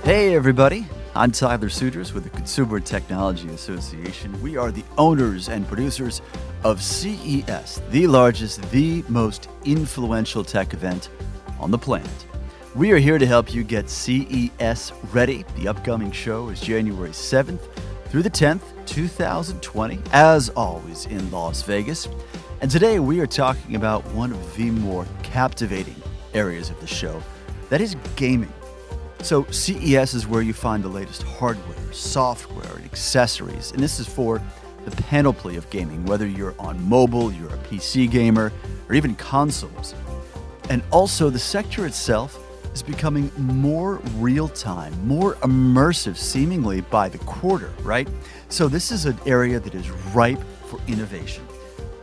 Hey, everybody. I'm Tyler Suters with the Consumer Technology Association. We are the owners and producers of CES, the largest, the most influential tech event on the planet. We are here to help you get CES ready. The upcoming show is January 7th through the 10th, 2020, as always in Las Vegas. And today we are talking about one of the more captivating areas of the show, that is gaming. So CES is where you find the latest hardware, software, and accessories. And this is for the panoply of gaming, whether you're on mobile, you're a PC gamer, or even consoles. And also the sector itself is becoming more real-time, more immersive, seemingly by the quarter, right? So this is an area that is ripe for innovation.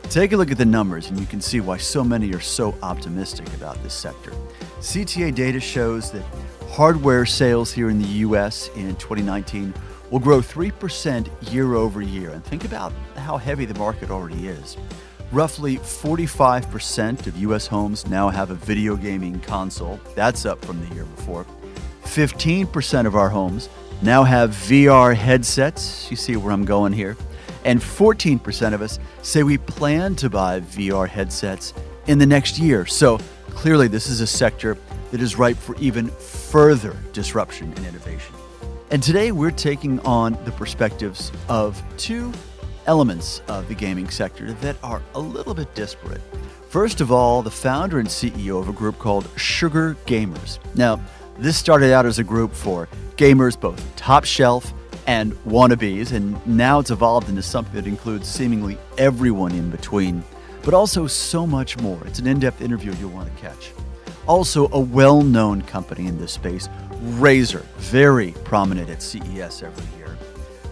Take a look at the numbers and you can see why so many are so optimistic about this sector. CTA data shows that hardware sales here in the U.S. in 2019 will grow 3% year over year. And think about how heavy the market already is. Roughly 45% of U.S. homes now have a video gaming console. That's up from the year before. 15% of our homes now have VR headsets. You see where I'm going here. And 14% of us say we plan to buy VR headsets in the next year. So clearly this is a sector that is ripe for even further disruption and innovation. And today we're taking on the perspectives of two elements of the gaming sector that are a little bit disparate. First of all, the founder and CEO of a group called Sugar Gamers. Now, this started out as a group for gamers, both top shelf and wannabes, and now it's evolved into something that includes seemingly everyone in between, but also so much more. It's an in-depth interview you'll want to catch. Also, a well-known company in this space, Razer, very prominent at CES every year.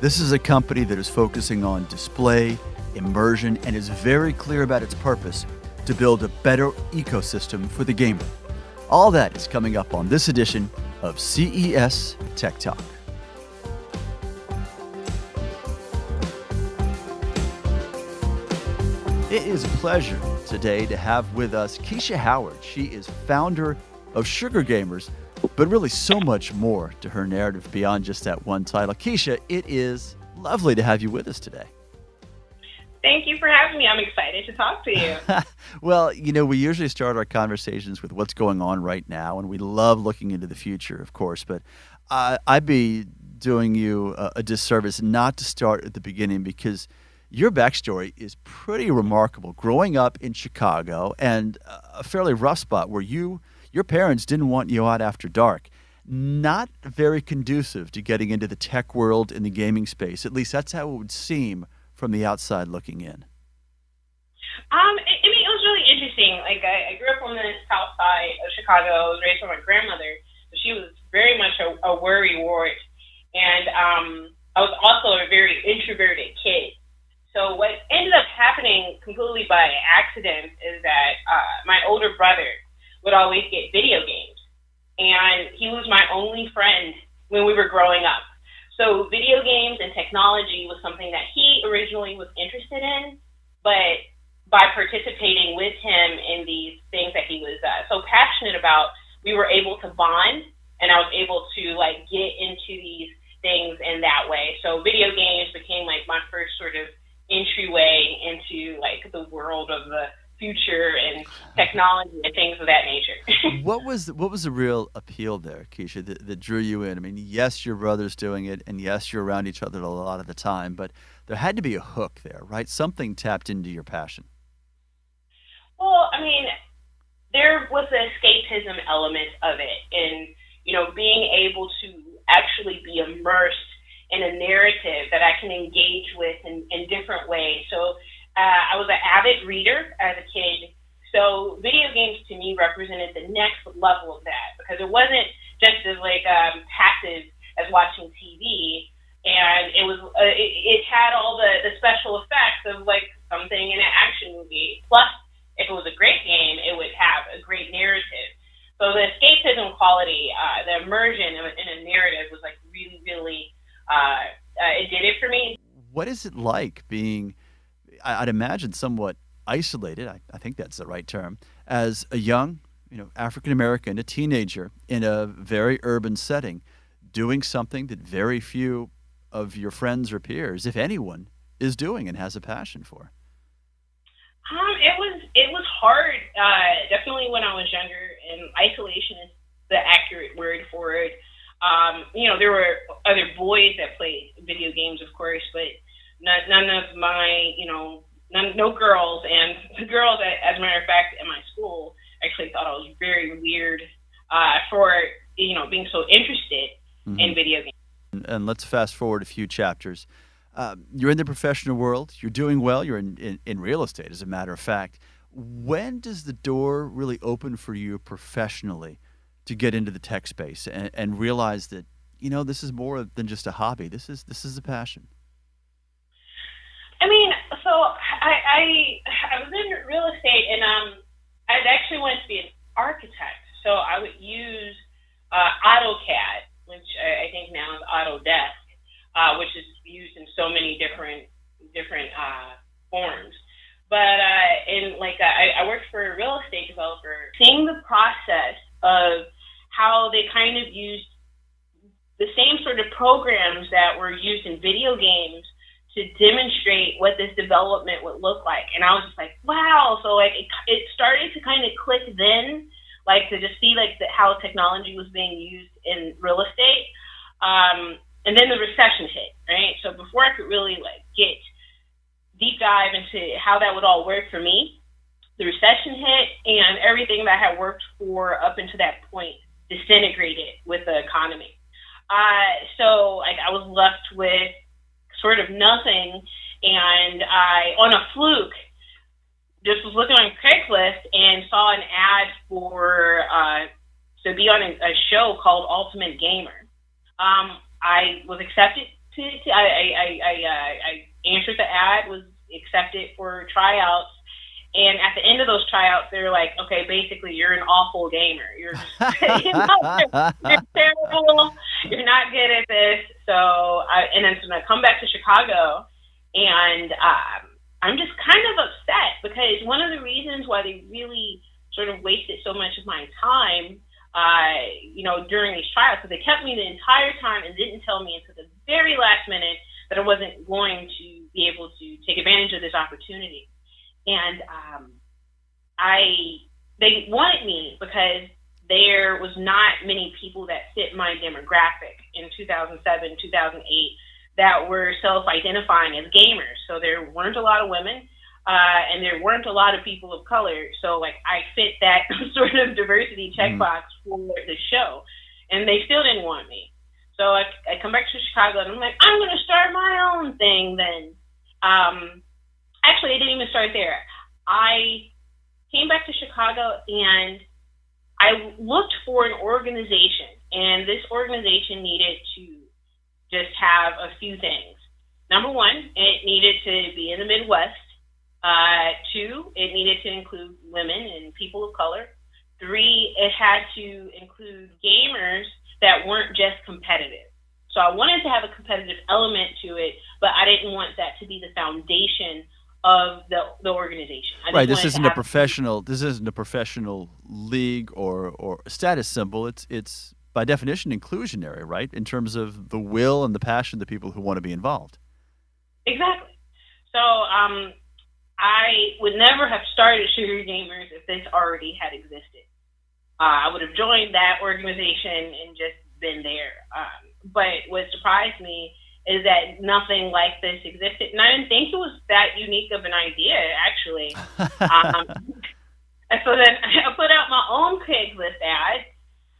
This is a company that is focusing on display, immersion, and is very clear about its purpose to build a better ecosystem for the gamer. All that is coming up on this edition of CES Tech Talk. It is a pleasure today to have with us Keisha Howard. She is founder of Sugar Gamers, but really so much more to her narrative beyond just that one title. Keisha, it is lovely to have you with us today. Thank you for having me. I'm excited to talk to you. Well, we usually start our conversations with what's going on right now, and we love looking into the future, of course, but I'd be doing you a disservice not to start at the beginning, because your backstory is pretty remarkable. Growing up in Chicago and a fairly rough spot where your parents didn't want you out after dark. Not very conducive to getting into the tech world in the gaming space. At least that's how it would seem from the outside looking in. It was really interesting. Like I grew up on the south side of Chicago. I was raised by my grandmother, but she was very much a worrywart, and I was also a very introverted kid. So what ended up happening completely by accident is that my older brother would always get video games, and he was my only friend when we were growing up. So video games and technology was something that he originally was interested in, but by participating with him in these things that he was so passionate about, we were able to bond, and I was able to get into these things in that way. So video games became my first sort of entryway into the world of the future and technology and things of that nature. What was the real appeal there, Keisha, that drew you in? I mean, yes, your brother's doing it, and yes, you're around each other a lot of the time, but there had to be a hook there, right? Something tapped into your passion. Well, I mean, there was the escapism element of it, and being able to actually be immersed in a narrative that I can engage with in different ways. So I was an avid reader as a kid. So video games to me represented the next level of that, because it wasn't just as passive as watching TV, and it had all the special effects of something in an action movie. Plus, if it was a great game, it would have a great narrative. So the escapism quality, the immersion in a narrative was really, really it did it for me. What is it like being, I'd imagine, somewhat isolated, I think that's the right term, as a young, African-American, a teenager in a very urban setting? doing something that very few of your friends or peers, if anyone, is doing and has a passion for? It was hard. Definitely when I was younger, and isolation is the accurate word for it. There were other boys that played video games, of course, but none of my, no girls. And the girls, as a matter of fact, in my school, actually thought I was very weird for being so interested in video games. And let's fast forward a few chapters. You're in the professional world. You're doing well. You're in real estate, as a matter of fact. When does the door really open for you professionally to get into the tech space and realize that this is more than just a hobby? This is a passion. I mean, so I was in real estate, and I actually wanted to be an architect. So I would use AutoCAD, which I think now is Autodesk, which is used in so many different forms. But I worked for a real estate developer, seeing the process of how they kind of used the same sort of programs that were used in video games to demonstrate what this development would look like. And I was just like, wow. So it started to kind of click then, to just see how technology was being used in real estate. And then the recession hit, right? So before I could really get deep dive into how that would all work for me, the recession hit, and everything that I had worked for up until that point disintegrated with the economy. So I was left with sort of nothing, and I, on a fluke, just was looking on Craigslist and saw an ad for to be on a show called Ultimate Gamer. I was accepted I answered the ad, was accepted for tryouts. And at the end of those tryouts, they were like, okay, basically, you're an awful gamer. You're just, you're terrible. You're not good at this. So I come back to Chicago, and I'm just kind of upset because one of the reasons why they really sort of wasted so much of my time, during these trials, because they kept me the entire time and didn't tell me until the very last minute that I wasn't going to be able to take advantage of this opportunity. And they wanted me because there was not many people that fit my demographic in 2007, 2008 that were self-identifying as gamers. So there weren't a lot of women, and there weren't a lot of people of color. So I fit that sort of diversity checkbox for the show, and they still didn't want me. So I come back to Chicago, and I'm like, I'm going to start my own thing then. Actually, I didn't even start there. I came back to Chicago, and I looked for an organization, and this organization needed to just have a few things. Number one, it needed to be in the Midwest. Two, it needed to include women and people of color. Three, it had to include gamers that weren't just competitive. So I wanted to have a competitive element to it, but I didn't want that to be the foundation of the organization. Right. This isn't a professional. This isn't a professional league or status symbol. It's by definition inclusionary, right? In terms of the will and the passion of the people who want to be involved. Exactly. So I would never have started Sugar Gamers if this already had existed. I would have joined that organization and just been there. But what surprised me is that nothing like this existed. And I didn't think it was that unique of an idea, actually. And so then I put out my own Craigslist ad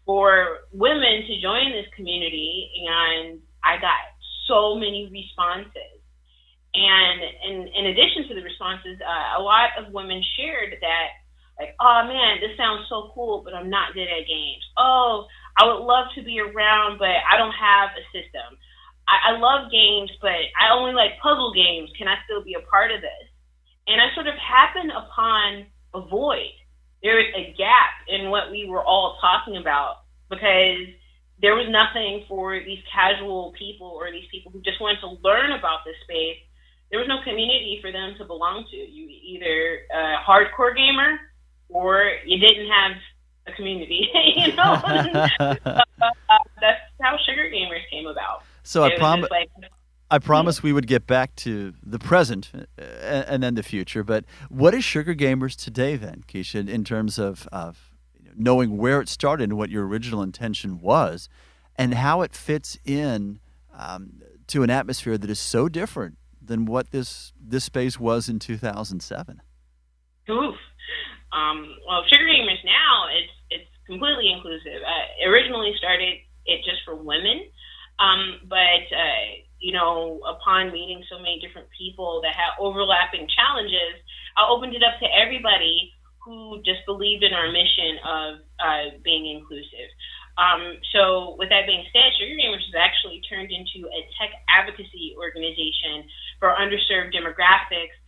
for women to join this community, and I got so many responses. And in addition to the responses, a lot of women shared that, oh man, this sounds so cool, but I'm not good at games. Oh, I would love to be around, but I don't have a system. I love games, but I only like puzzle games. Can I still be a part of this? And I sort of happened upon a void. There was a gap in what we were all talking about because there was nothing for these casual people or these people who just wanted to learn about this space. There was no community for them to belong to. You either a hardcore gamer or you didn't have a community, how Sugar Gamers came about. So It was just like, I promise we would get back to the present and then the future. But what is Sugar Gamers today, then, Keisha, in terms of knowing where it started and what your original intention was, and how it fits in to an atmosphere that is so different than what this space was in 2007? oof. Well, Sugar Gamers now, it's completely inclusive. Originally started it just for women, but upon meeting so many different people that had overlapping challenges, I opened it up to everybody who just believed in our mission of being inclusive. So with that being said, Sugar Gamers has actually turned into a tech advocacy organization for underserved demographics,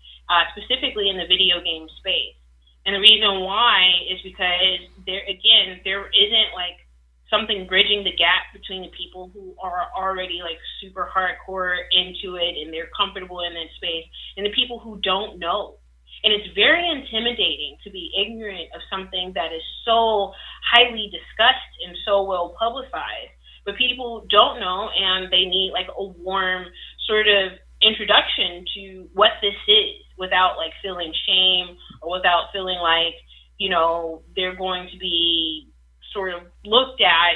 specifically in the video game space. And the reason why is because there isn't like something bridging the gap between the people who are already like super hardcore into it and they're comfortable in that space and the people who don't know. And it's very intimidating to be ignorant of something that is so highly discussed and so well publicized. But people don't know, and they need like a warm sort of introduction to what this is without like feeling shame or without feeling like, they're going to be sort of looked at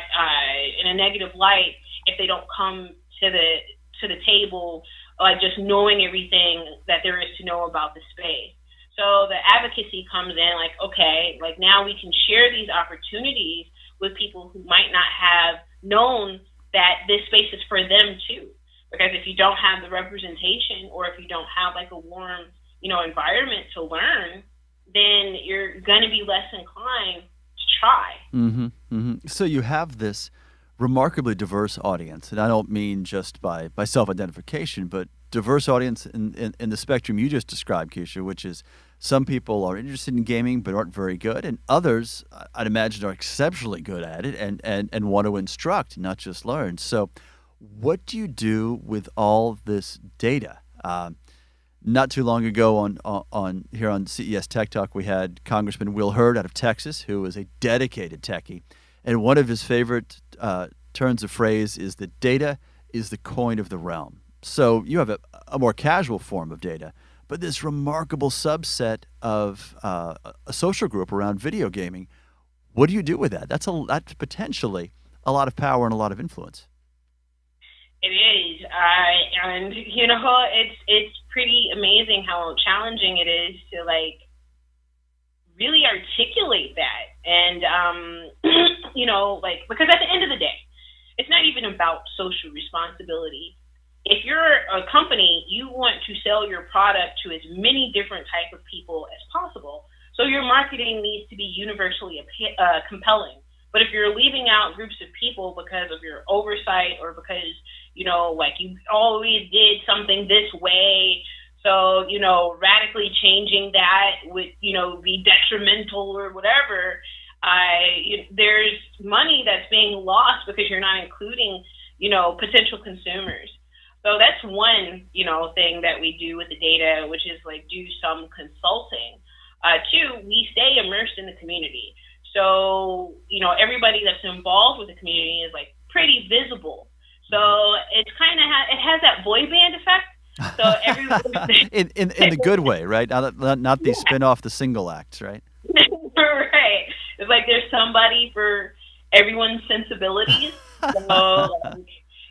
in a negative light if they don't come to the table just knowing everything that there is to know about the space. So the advocacy comes in like, okay, like now we can share these opportunities with people who might not have known that this space is for them too. Because if you don't have the representation or if you don't have like a warm, environment to learn, then you're going to be less inclined to try. Mm-hmm, mm-hmm. So you have this remarkably diverse audience, and I don't mean just by self-identification, but diverse audience in the spectrum you just described, Keisha, which is some people are interested in gaming but aren't very good, and others, I'd imagine, are exceptionally good at it and want to instruct, not just learn. So what do you do with all this data? Not too long ago on here on CES Tech Talk, we had Congressman Will Hurd out of Texas, who is a dedicated techie. And one of his favorite turns of phrase is that data is the coin of the realm. So you have a more casual form of data, but this remarkable subset of a social group around video gaming. What do you do with that? That's potentially a lot of power and a lot of influence. It is, and it's pretty amazing how challenging it is to like really articulate that, and because at the end of the day, it's not even about social responsibility. If you're a company, you want to sell your product to as many different type of people as possible, so your marketing needs to be universally compelling. But if you're leaving out groups of people because of your oversight or because, you always did something this way, so, radically changing that would, be detrimental or whatever, there's money that's being lost because you're not including, potential consumers. So that's one, thing that we do with the data, which is like do some consulting. Two, we stay immersed in the community. So, everybody that's involved with the community is like pretty visible. So it's kind of it has that boy band effect. So everybody in the good way, right? Not the spin off the single acts, right? Right. It's like there's somebody for everyone's sensibilities. So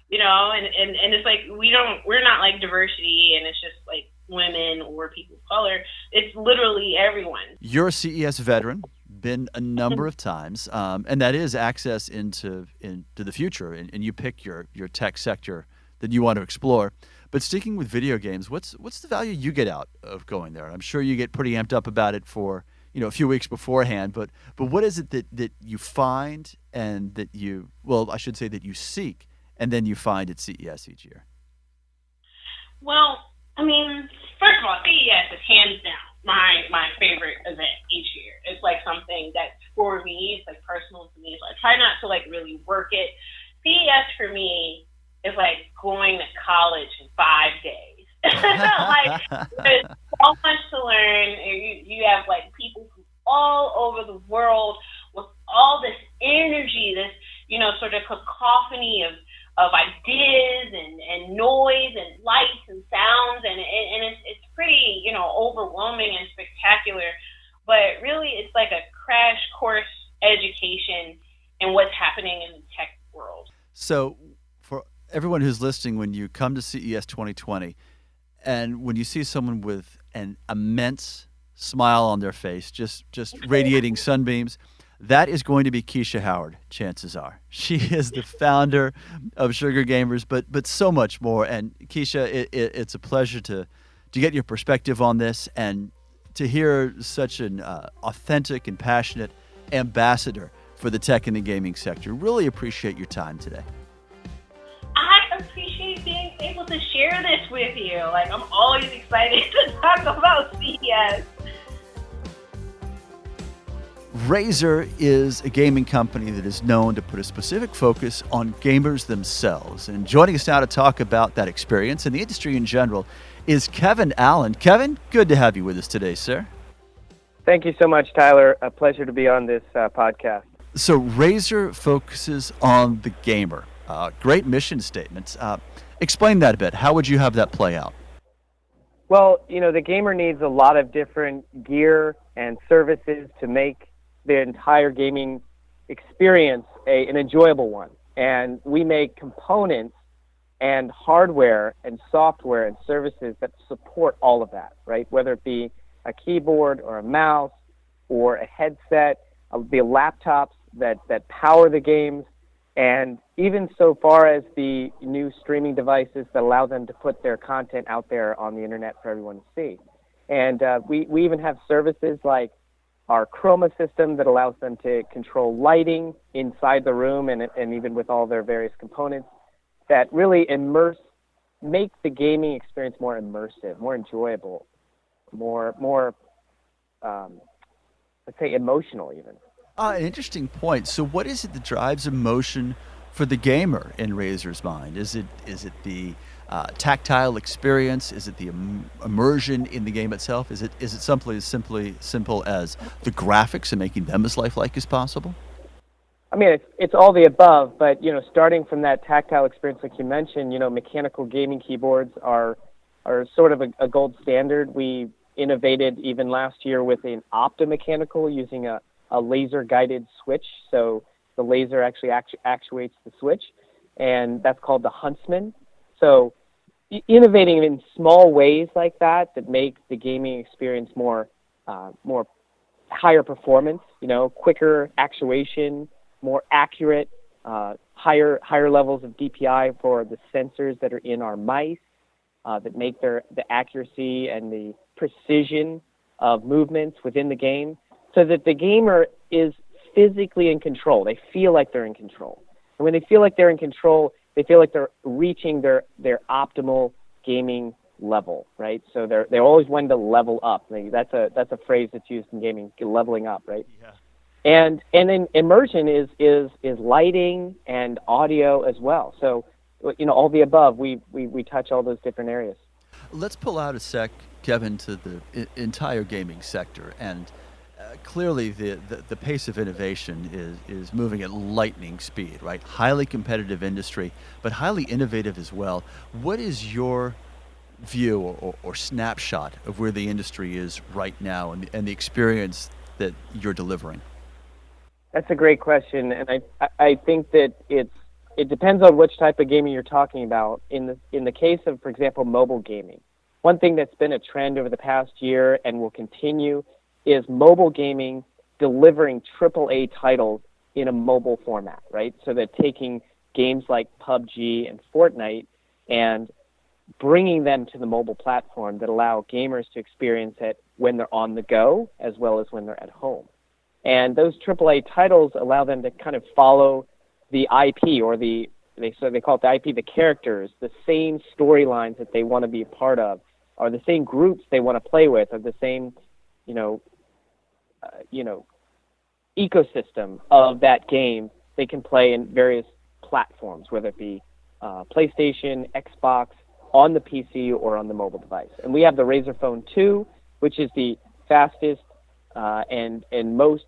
and it's like we're not like diversity and it's just like women or people of color. It's literally everyone. You're a CES veteran, been a number of times, and that is access into the future, and you pick your tech sector that you want to explore. But sticking with video games, what's the value you get out of going there? I'm sure you get pretty amped up about it for a few weeks beforehand, but what is it that you find and that I should say that you seek and then you find at CES each year? Well, I mean, first of all, CES is hands down my favorite event each year. It's like something that's for me. It's like personal to me. So I try not to like really work it. CES for me is like going to college in 5 days. Like there's so much to learn. You have like people from all over the world with all this energy, this sort of cacophony of ideas and noise and lights and sounds, and it's pretty, overwhelming and spectacular. But really, it's like a crash course education in what's happening in the tech world. So, for everyone who's listening, when you come to CES 2020, and when you see someone with an immense smile on their face, just radiating sunbeams, that is going to be Keisha Howard, chances are. She is the founder of Sugar Gamers, but so much more. And Keisha, it's a pleasure to get your perspective on this and to hear such an authentic and passionate ambassador for the tech and the gaming sector. Really appreciate your time today. I appreciate being able to share this with you. Like, I'm always excited to talk about CES. Razer is a gaming company that is known to put a specific focus on gamers themselves. And joining us now to talk about that experience and the industry in general is Kevin Allen. Kevin, good to have you with us today, sir. Thank you so much, Tyler. A pleasure to be on this podcast. So Razer focuses on the gamer. Great mission statements. Explain that a bit. How would you have that play out? Well, the gamer needs a lot of different gear and services to make the entire gaming experience an enjoyable one. And we make components and hardware and software and services that support all of that, right? Whether it be a keyboard or a mouse or a headset, the laptops that power the games, and even so far as the new streaming devices that allow them to put their content out there on the internet for everyone to see. And we even have services like our Chroma system that allows them to control lighting inside the room and even with all their various components that really make the gaming experience more immersive, more enjoyable, more let's say emotional even. An interesting point. So what is it that drives emotion for the gamer in Razer's mind? Is it the tactile experience? Is it the immersion in the game itself? Is it simply simple as the graphics and making them as lifelike as possible? I mean, it's all the above, but starting from that tactile experience, like you mentioned, mechanical gaming keyboards are sort of a gold standard. We innovated even last year with an optomechanical using a laser-guided switch. So the laser actually actuates the switch, and that's called the Huntsman. So innovating in small ways like that make the gaming experience more higher performance, quicker actuation, more accurate, higher levels of DPI for the sensors that are in our mice that make the accuracy and the precision of movements within the game, so that the gamer is physically in control. They feel like they're in control. And when they feel like they're in control, they feel like they're reaching their optimal gaming level, right? So they're always wanting to level up. That's a phrase that's used in gaming, leveling up, right? Yeah. And then immersion is lighting and audio as well. So all the above, we touch all those different areas. Let's pull out a sec, Kevin, to the entire gaming sector. And clearly the pace of innovation is moving at lightning speed, right? Highly competitive industry, but highly innovative as well. What is your view or snapshot of where the industry is right now and the experience that you're delivering? That's a great question, and I think that it depends on which type of gaming you're talking about. In the case of, for example, mobile gaming, one thing that's been a trend over the past year and will continue is mobile gaming delivering AAA titles in a mobile format, right? So that taking games like PUBG and Fortnite and bringing them to the mobile platform that allow gamers to experience it when they're on the go as well as when they're at home. And those AAA titles allow them to kind of follow the IP or they call it the IP, the characters, the same storylines that they want to be a part of, or the same groups they want to play with, or the same, ecosystem of that game. They can play in various platforms, whether it be PlayStation, Xbox, on the PC, or on the mobile device. And we have the Razer Phone 2, which is the fastest and most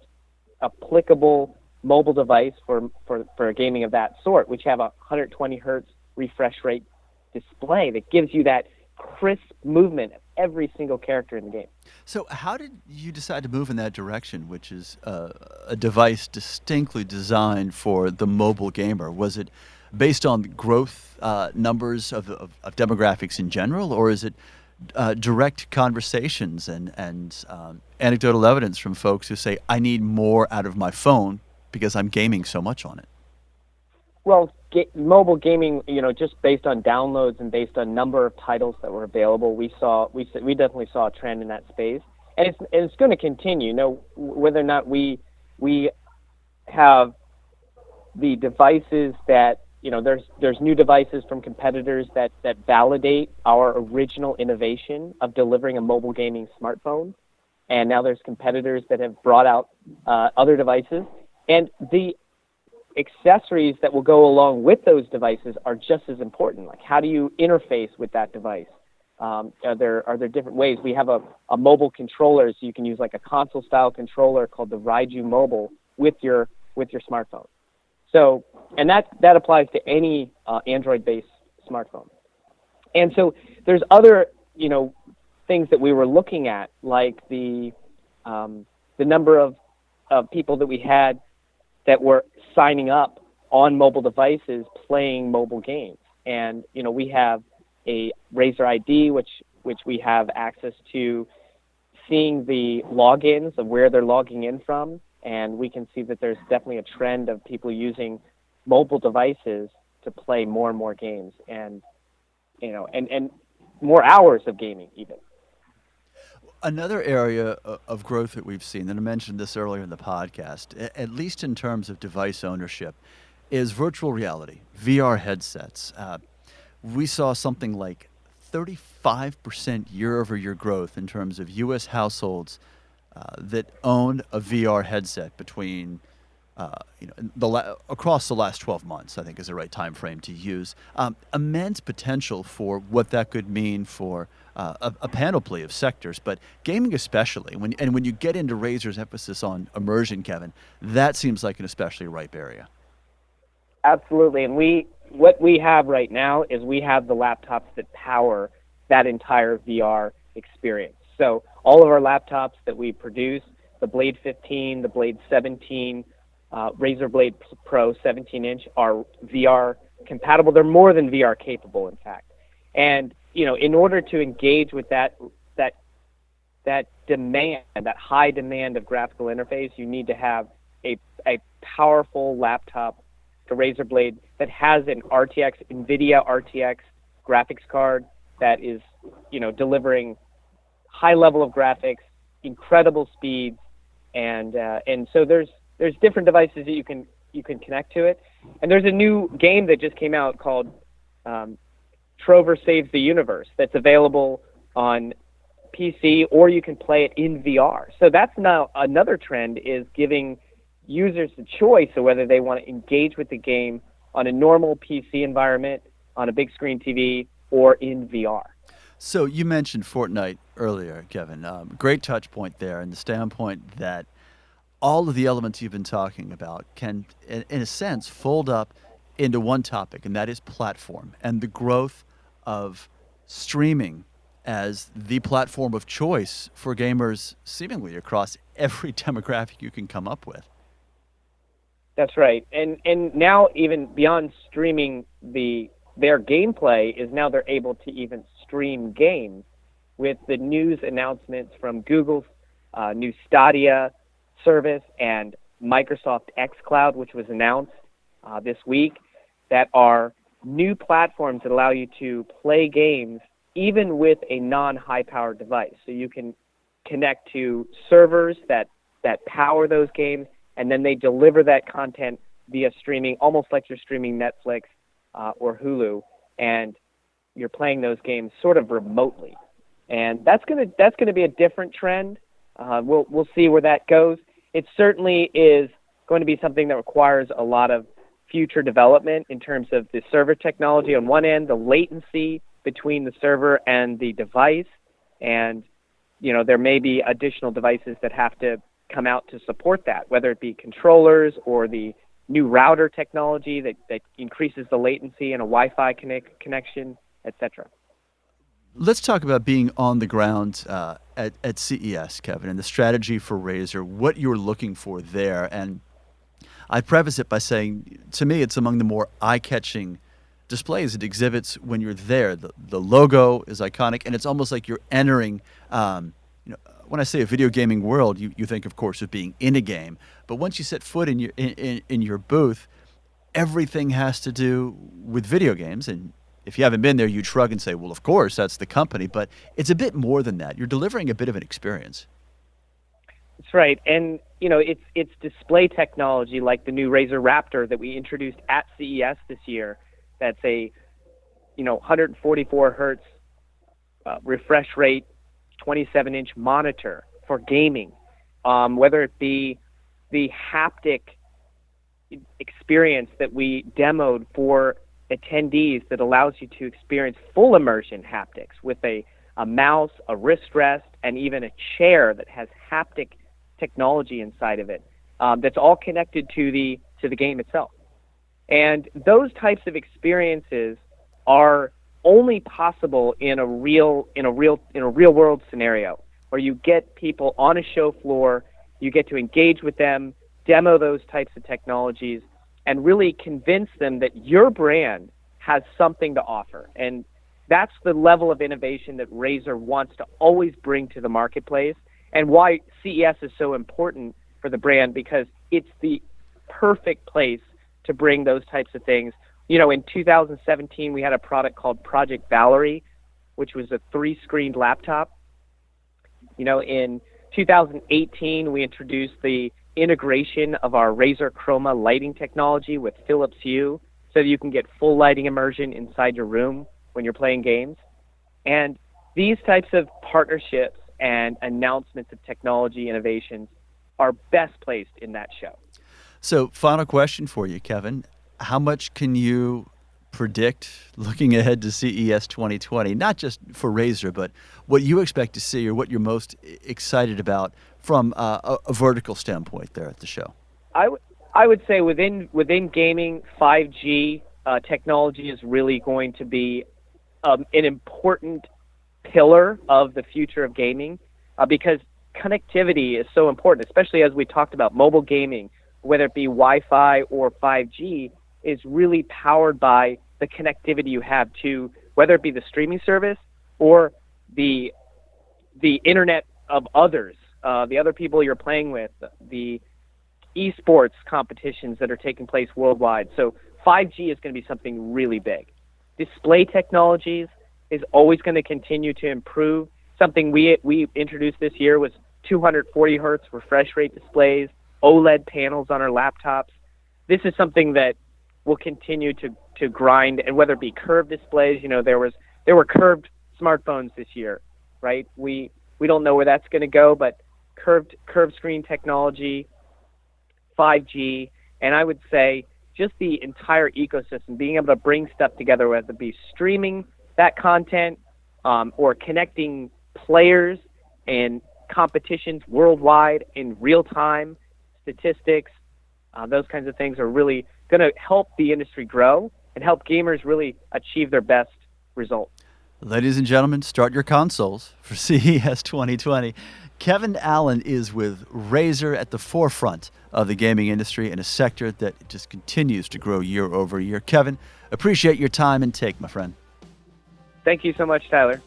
applicable mobile device for gaming of that sort, which have a 120 hertz refresh rate display that gives you that crisp movement of every single character in the game. So, how did you decide to move in that direction, which is a device distinctly designed for the mobile gamer? Was it based on growth numbers of demographics in general, or is it direct conversations and anecdotal evidence from folks who say, I need more out of my phone because I'm gaming so much on it? Well, mobile gaming, just based on downloads and based on number of titles that were available, we definitely saw a trend in that space, and it's going to continue. Whether or not we have the devices that there's new devices from competitors that validate our original innovation of delivering a mobile gaming smartphone, and now there's competitors that have brought out other devices, and the accessories that will go along with those devices are just as important. Like, how do you interface with that device? Are there different ways? We have a mobile controller, so you can use like a console style controller called the Razer Mobile with your smartphone. So, and that applies to any Android based smartphone. And so there's other things that we were looking at, like the number of people that we had that were signing up on mobile devices playing mobile games. And, we have a Razer ID, which we have access to seeing the logins of where they're logging in from. And we can see that there's definitely a trend of people using mobile devices to play more and more games and more hours of gaming even. Another area of growth that we've seen, and I mentioned this earlier in the podcast, at least in terms of device ownership, is virtual reality, VR headsets. We saw something like 35% year-over-year growth in terms of U.S. households that own a VR headset between across the last 12 months, I think is the right time frame to use. Immense potential for what that could mean for a panoply of sectors, but gaming especially. When you get into Razer's emphasis on immersion, Kevin, that seems like an especially ripe area. Absolutely, and what we have right now is we have the laptops that power that entire VR experience. So all of our laptops that we produce, the Blade 15, the Blade 17, Razer Blade Pro 17-inch are VR compatible. They're more than VR capable, in fact. And in order to engage with that demand, that high demand of graphical interface, you need to have a powerful laptop, the Razer Blade, that has an NVIDIA RTX graphics card that is, delivering high level of graphics, incredible speeds, and so there's different devices that you can connect to it. And there's a new game that just came out called Trover Saves the Universe that's available on PC, or you can play it in VR. So that's now another trend, is giving users the choice of whether they want to engage with the game on a normal PC environment, on a big screen TV, or in VR. So you mentioned Fortnite earlier, Kevin. Great touch point there, and the standpoint that all of the elements you've been talking about can, in a sense, fold up into one topic, and that is platform and the growth of streaming as the platform of choice for gamers seemingly across every demographic you can come up with. That's right. And now, even beyond streaming their gameplay, is now they're able to even stream games with the news announcements from Google's new Stadia service and Microsoft xCloud, which was announced this week, that are new platforms that allow you to play games even with a non-high-powered device. So you can connect to servers that power those games, and then they deliver that content via streaming, almost like you're streaming Netflix or Hulu, and you're playing those games sort of remotely. And that's gonna be a different trend. We'll see where that goes. It certainly is going to be something that requires a lot of future development in terms of the server technology on one end, the latency between the server and the device, and there may be additional devices that have to come out to support that, whether it be controllers or the new router technology that increases the latency in a Wi-Fi connection, etc. Let's talk about being on the ground at CES, Kevin, and the strategy for Razer, what you're looking for there. And I preface it by saying, to me, it's among the more eye-catching displays and exhibits when you're there. The logo is iconic, and it's almost like you're entering, when I say a video gaming world, you think, of course, of being in a game. But once you set foot in your booth, everything has to do with video games. And if you haven't been there, you'd shrug and say, well, of course, that's the company. But it's a bit more than that. You're delivering a bit of an experience. That's right. And, it's display technology like the new Razer Raptor that we introduced at CES this year. That's a, 144 hertz refresh rate, 27-inch monitor for gaming. Whether it be the haptic experience that we demoed for attendees that allows you to experience full immersion haptics with a mouse, a wrist rest, and even a chair that has haptic technology inside of it, that's all connected to the game itself. And those types of experiences are only possible in a real world scenario where you get people on a show floor, you get to engage with them, demo those types of technologies, and really convince them that your brand has something to offer. And that's the level of innovation that Razer wants to always bring to the marketplace, and why CES is so important for the brand, because it's the perfect place to bring those types of things. In 2017, we had a product called Project Valerie, which was a 3-screened laptop. In 2018, we introduced the integration of our Razer Chroma lighting technology with Philips Hue, so that you can get full lighting immersion inside your room when you're playing games. And these types of partnerships and announcements of technology innovations are best placed in that show. So, final question for you, Kevin. How much can you predict looking ahead to CES 2020, not just for Razer, but what you expect to see or what you're most excited about from a vertical standpoint there at the show? I would say within gaming, 5G technology is really going to be an important pillar of the future of gaming, because connectivity is so important, especially as we talked about mobile gaming, whether it be Wi-Fi or 5G, is really powered by the connectivity you have to, whether it be the streaming service or the internet of others, the other people you're playing with, the esports competitions that are taking place worldwide. So 5G is going to be something really big. Display technologies is always going to continue to improve. Something we introduced this year was 240 hertz refresh rate displays, OLED panels on our laptops. This is something that will continue to grind, and whether it be curved displays, there were curved smartphones this year, right? We don't know where that's going to go, but curved screen technology, 5G, and I would say just the entire ecosystem, being able to bring stuff together, whether it be streaming that content or connecting players and competitions worldwide in real time, statistics, those kinds of things are really going to help the industry grow and help gamers really achieve their best result. Ladies and gentlemen, start your consoles for CES 2020. Kevin Allen is with Razer at the forefront of the gaming industry in a sector that just continues to grow year over year. Kevin, appreciate your time and take, my friend. Thank you so much, Tyler.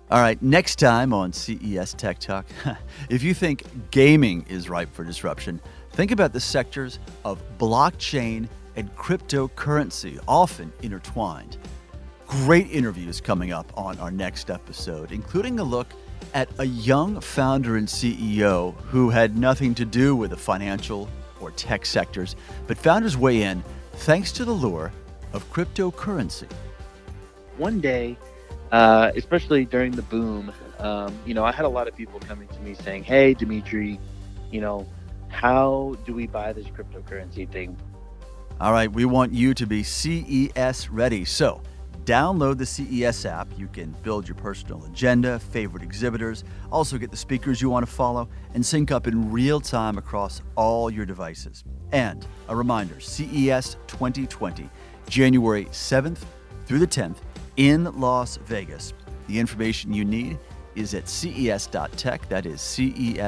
All right, next time on CES Tech Talk, if you think gaming is ripe for disruption, think about the sectors of blockchain and cryptocurrency, often intertwined. Great interviews coming up on our next episode, including a look at a young founder and CEO who had nothing to do with the financial or tech sectors, but found his way in thanks to the lure of cryptocurrency. One day, especially during the boom, I had a lot of people coming to me saying, hey, Dimitri, how do we buy this cryptocurrency thing? All right, we want you to be CES ready. So download the CES app. You can build your personal agenda, favorite exhibitors, also get the speakers you want to follow, and sync up in real time across all your devices. And a reminder, CES 2020, January 7th through the 10th in Las Vegas. The information you need is at ces.tech, that is ces.tech.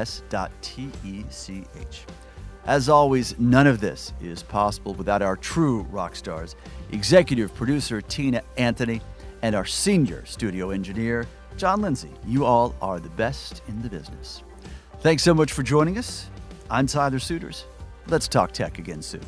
As always, none of this is possible without our true rock stars, executive producer Tina Anthony, and our senior studio engineer, John Lindsay. You all are the best in the business. Thanks so much for joining us. I'm Tyler Suiters. Let's talk tech again soon.